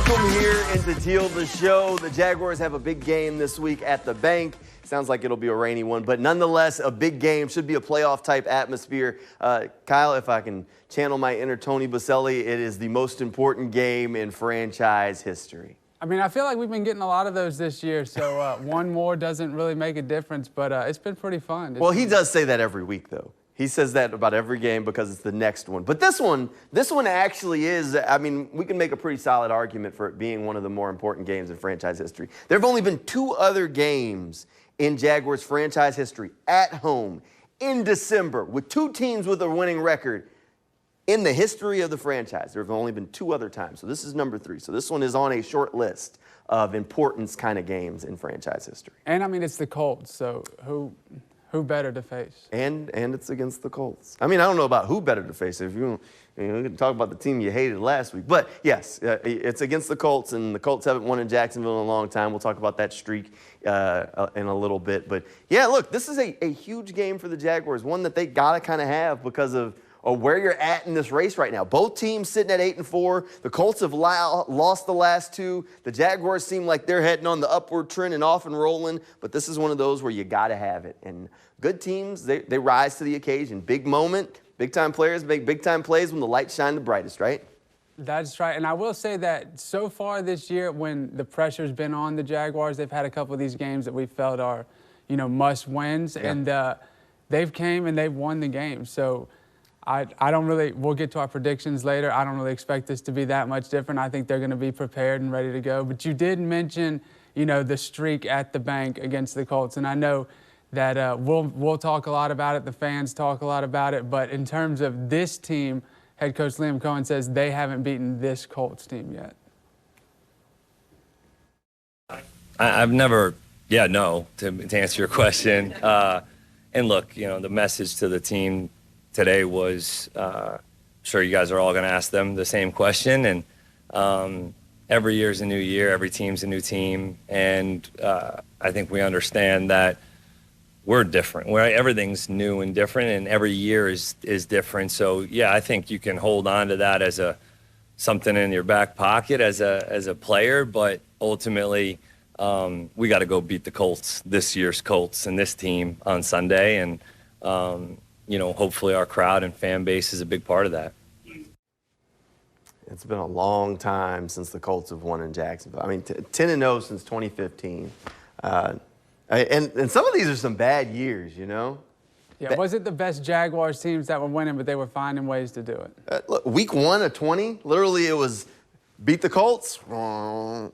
Welcome here into Teal, the show. The Jaguars have a big game this week at the bank. Sounds like it'll be a rainy one, but nonetheless, a big game. Should be a playoff-type atmosphere. Kyle, if I can channel my inner Tony Baselli, it is the most important game in franchise history. I mean, I feel like we've been getting a lot of those this year, so one more doesn't really make a difference, but it's been pretty fun. Well, he does say that every week, though. He says that about every game because it's the next one. But this one actually is, I mean, we can make a pretty solid argument for it being one of the more important games in franchise history. There have only been 2 other games in Jaguars franchise history at home in December with 2 teams with a winning record in the history of the franchise. There have only been 2 other times. So this is number 3. So this one is on a short list of importance kind of games in franchise history. And I mean, it's the Colts, so who better to face? And it's against the Colts. I mean, I don't know about who better to face. If you can talk about the team you hated last week. But yes, it's against the Colts, and the Colts haven't won in Jacksonville in a long time. We'll talk about that streak in a little bit. But yeah, look, this is a huge game for the Jaguars, one that they got to kind of have because of where you're at in this race right now. Both teams sitting at 8-4. The Colts have lost the last 2. The Jaguars seem like they're heading on the upward trend and off and rolling, but this is one of those where you got to have it. And good teams, they rise to the occasion. Big moment, big-time players make big-time plays when the lights shine the brightest, right? That's right, and I will say that so far this year, when the pressure's been on the Jaguars, they've had a couple of these games that we felt are, must-wins, yeah. And they've came and they've won the game. So I don't really, we'll get to our predictions later. I don't really expect this to be that much different. I think they're going to be prepared and ready to go. But you did mention, the streak at the bank against the Colts, and I know that we'll talk a lot about it. The fans talk a lot about it. But in terms of this team, head coach Liam Cohen says they haven't beaten this Colts team yet. I've never, to answer your question. And look, the message to the team today was, sure you guys are all going to ask them the same question. And every year is a new year. Every team's a new team. And I think we understand that we're different. Everything's new and different, and every year is different. So, yeah, I think you can hold on to that as something in your back pocket as a player. But ultimately, we got to go beat the Colts, this year's Colts, and this team on Sunday. And hopefully our crowd and fan base is a big part of that. It's been a long time since the Colts have won in Jacksonville. I mean, 10-0 since 2015. And some of these are some bad years, Yeah, was it the best Jaguars teams that were winning, but they were finding ways to do it? Look, week 1 of 20, literally it was beat the Colts. I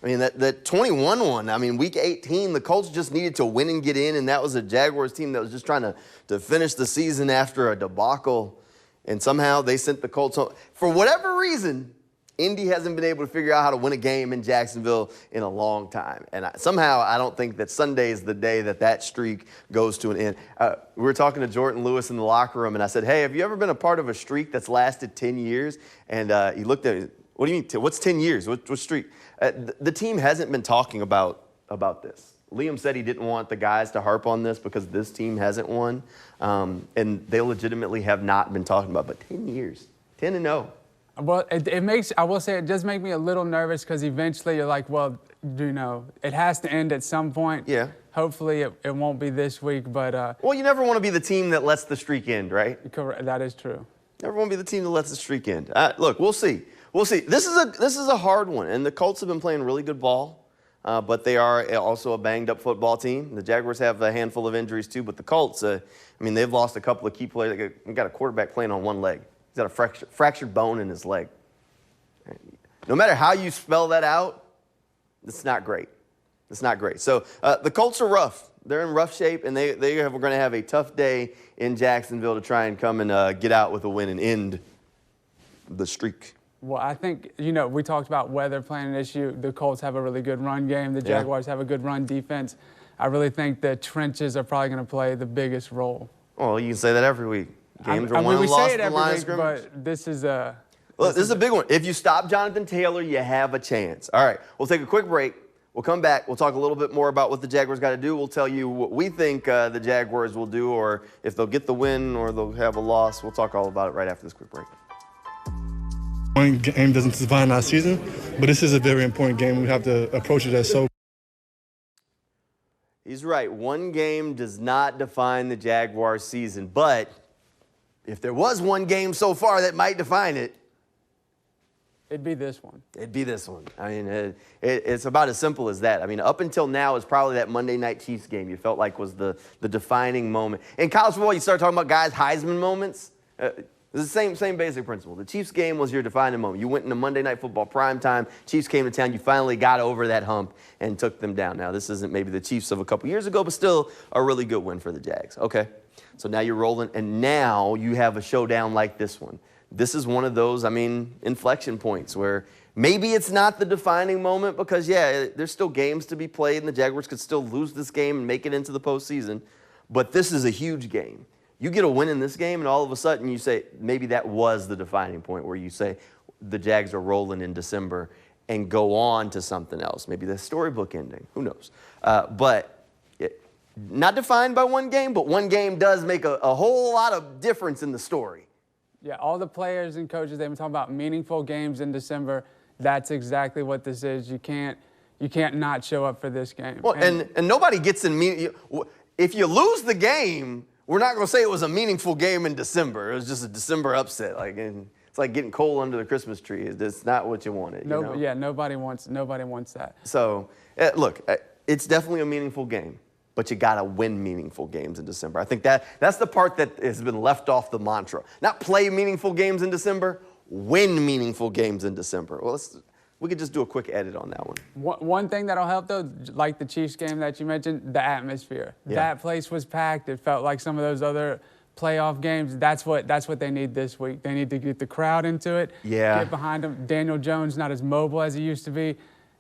mean, that 21 one, I mean, week 18, the Colts just needed to win and get in, and that was a Jaguars team that was just trying to finish the season after a debacle, and somehow they sent the Colts home. For whatever reason, Indy hasn't been able to figure out how to win a game in Jacksonville in a long time. And somehow I don't think that Sunday is the day that streak goes to an end. We were talking to Jordan Lewis in the locker room, and I said, hey, have you ever been a part of a streak that's lasted 10 years? And he looked at me, what do you mean, what's 10 years? What streak? The team hasn't been talking about this. Liam said he didn't want the guys to harp on this because this team hasn't won. And they legitimately have not been talking about it. But 10 years, 10-0. Well, I will say it does make me a little nervous because eventually you're like, well, it has to end at some point. Yeah. Hopefully it won't be this week, but... well, you never want to be the team that lets the streak end, right? Correct. That is true. Never want to be the team that lets the streak end. Look, we'll see. We'll see. This is a hard one, and the Colts have been playing really good ball, but they are also a banged-up football team. The Jaguars have a handful of injuries, too, but the Colts, they've lost a couple of key players. They've got a quarterback playing on one leg. He's got a fractured bone in his leg. No matter how you spell that out, it's not great. It's not great. So the Colts are rough. They're in rough shape, and we're going to have a tough day in Jacksonville to try and come and get out with a win and end the streak. Well, I think, we talked about weather playing an issue. The Colts have a really good run game. The Jaguars have a good run defense. I really think the trenches are probably going to play the biggest role. Well, you can say that every week. Games are won and lost in the line of scrimmage. But this is a... Look, this is a big one. If you stop Jonathan Taylor, you have a chance. All right, we'll take a quick break. We'll come back. We'll talk a little bit more about what the Jaguars got to do. We'll tell you what we think the Jaguars will do, or if they'll get the win or they'll have a loss. We'll talk all about it right after this quick break. one game doesn't define our season, but this is a very important game. We have to approach it as so. He's right. One game does not define the Jaguars season, but if there was one game so far that might define it, it'd be this one. It'd be this one. I mean, it's about as simple as that. I mean, up until now, it's probably that Monday Night Chiefs game you felt like was the defining moment. In college football, you start talking about guys' Heisman moments. It's the same basic principle. The Chiefs game was your defining moment. You went into Monday Night Football primetime. Chiefs came to town. You finally got over that hump and took them down. Now, this isn't maybe the Chiefs of a couple years ago, but still a really good win for the Jags. Okay, so now you're rolling, and now you have a showdown like this one. This is one of those, inflection points where maybe it's not the defining moment because, yeah, there's still games to be played, and the Jaguars could still lose this game and make it into the postseason, but this is a huge game. You get a win in this game, and all of a sudden you say, maybe that was the defining point where you say the Jags are rolling in December and go on to something else. Maybe the storybook ending. Who knows? But not defined by one game, but one game does make a whole lot of difference in the story. Yeah, all the players and coaches, they've been talking about meaningful games in December. That's exactly what this is. You can't not show up for this game. Well, and nobody gets in if you lose the game, we're not going to say it was a meaningful game in December. It was just a December upset. It's like getting coal under the Christmas tree. It's not what you wanted. No, you know? Yeah, nobody wants that. So, look, it's definitely a meaningful game, but you got to win meaningful games in December. I think that's the part that has been left off the mantra. Not play meaningful games in December, win meaningful games in December. Well, we could just do a quick edit on that one. One thing that'll help, though, like the Chiefs game that you mentioned, the atmosphere. Yeah. That place was packed. It felt like some of those other playoff games. That's what they need this week. They need to get the crowd into it, get behind them. Daniel Jones not as mobile as he used to be.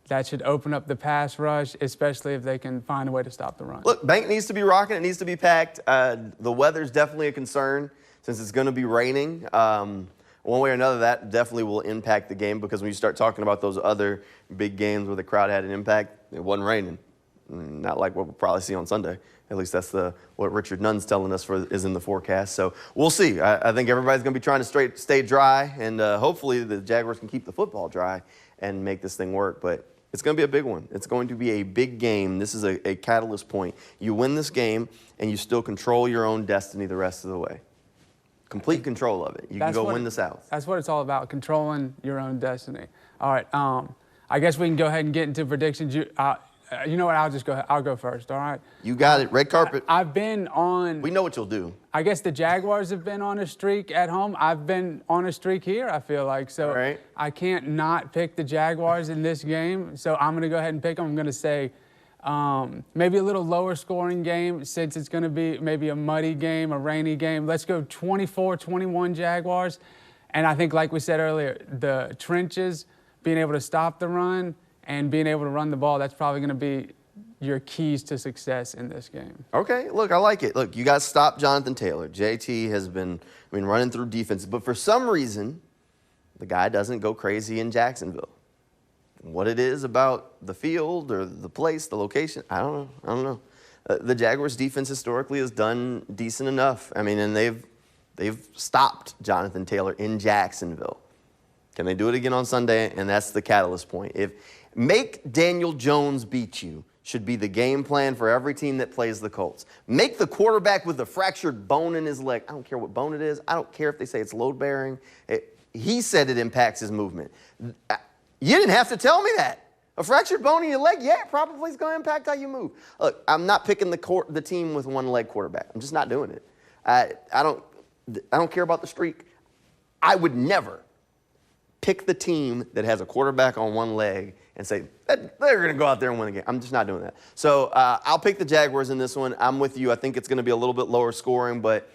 That should open up the pass rush, especially if they can find a way to stop the run. Look, Bank needs to be rocking. It needs to be packed. The weather's definitely a concern since it's going to be raining. One way or another, that definitely will impact the game because when you start talking about those other big games where the crowd had an impact, it wasn't raining. Not like what we'll probably see on Sunday. At least that's what Richard Nunn's telling us is in the forecast. So we'll see. I think everybody's going to be trying to stay dry, and hopefully the Jaguars can keep the football dry and make this thing work. But it's going to be a big one. It's going to be a big game. This is a catalyst point. You win this game, and you still control your own destiny the rest of the way. Complete control of it. You can go win the South. That's what it's all about, controlling your own destiny. All right, I guess we can go ahead and get into predictions. You know what, I'll go first, all right? You got it, red carpet. I've been on... We know what you'll do. I guess the Jaguars have been on a streak at home. I've been on a streak here, I feel like. So right. I can't not pick the Jaguars in this game. So I'm going to go ahead and pick them. I'm going to say maybe a little lower scoring game since it's going to be maybe a muddy game, a rainy game. Let's go 24-21 Jaguars. And I think, like we said earlier, the trenches, being able to stop the run and being able to run the ball, that's probably going to be your keys to success in this game. Okay, look, I like it. Look, you got to stop Jonathan Taylor. JT has been, running through defense. But for some reason, the guy doesn't go crazy in Jacksonville. What it is about the field or the place, the location, I don't know. The Jaguars' defense historically has done decent enough. And they've stopped Jonathan Taylor in Jacksonville. Can they do it again on Sunday? And that's the catalyst point. Make Daniel Jones beat you should be the game plan for every team that plays the Colts. Make the quarterback with a fractured bone in his leg. I don't care what bone it is. I don't care if they say it's load-bearing. He said it impacts his movement. You didn't have to tell me that. A fractured bone in your leg, yeah, probably is going to impact how you move. Look, I'm not picking the team with one-leg quarterback. I'm just not doing it. I don't care about the streak. I would never pick the team that has a quarterback on one leg and say, they're going to go out there and win the game. I'm just not doing that. So I'll pick the Jaguars in this one. I'm with you. I think it's going to be a little bit lower scoring, but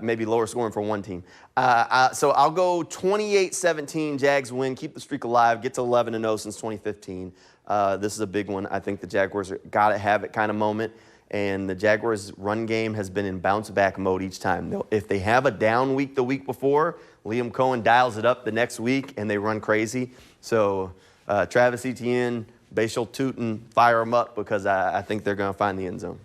maybe lower scoring for one team. So I'll go 28-17, Jags win, keep the streak alive, get to 11-0 since 2015. This is a big one. I think the Jaguars got to have it kind of moment. And the Jaguars' run game has been in bounce-back mode each time. If they have a down week the week before, Liam Cohen dials it up the next week, and they run crazy. So Travis Etienne, Bashal Tootin, fire them up because I think they're going to find the end zone.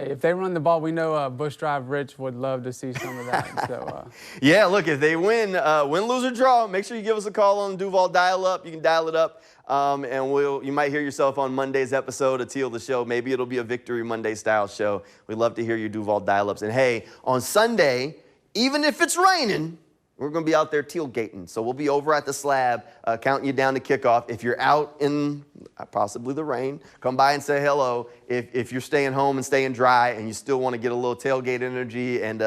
Hey, if they run the ball, we know Bush Drive Rich would love to see some of that. So, yeah, look, if they win, lose, or draw, make sure you give us a call on Duval dial-up. You can dial it up, and you might hear yourself on Monday's episode of Teal the Show. Maybe it'll be a Victory Monday style show. We'd love to hear your Duval dial-ups. And hey, on Sunday, even if it's raining, we're going to be out there tailgating. So we'll be over at the slab counting you down to kickoff. If you're out in possibly the rain, come by and say hello. If you're staying home and staying dry and you still want to get a little tailgate energy and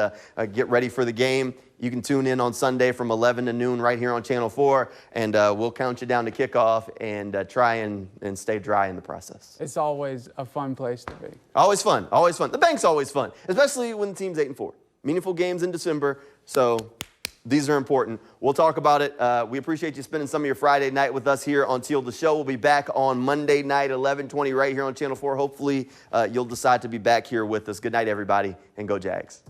get ready for the game, you can tune in on Sunday from 11 to noon right here on Channel 4, and we'll count you down to kickoff and try and stay dry in the process. it's always a fun place to be. Always fun, always fun. The bank's always fun, especially when the team's 8-4. Meaningful games in December, so these are important. We'll talk about it. We appreciate you spending some of your Friday night with us here on Teal the Show. We'll be back on Monday night, 11:20, right here on Channel 4. Hopefully, you'll decide to be back here with us. Good night, everybody, and go Jags.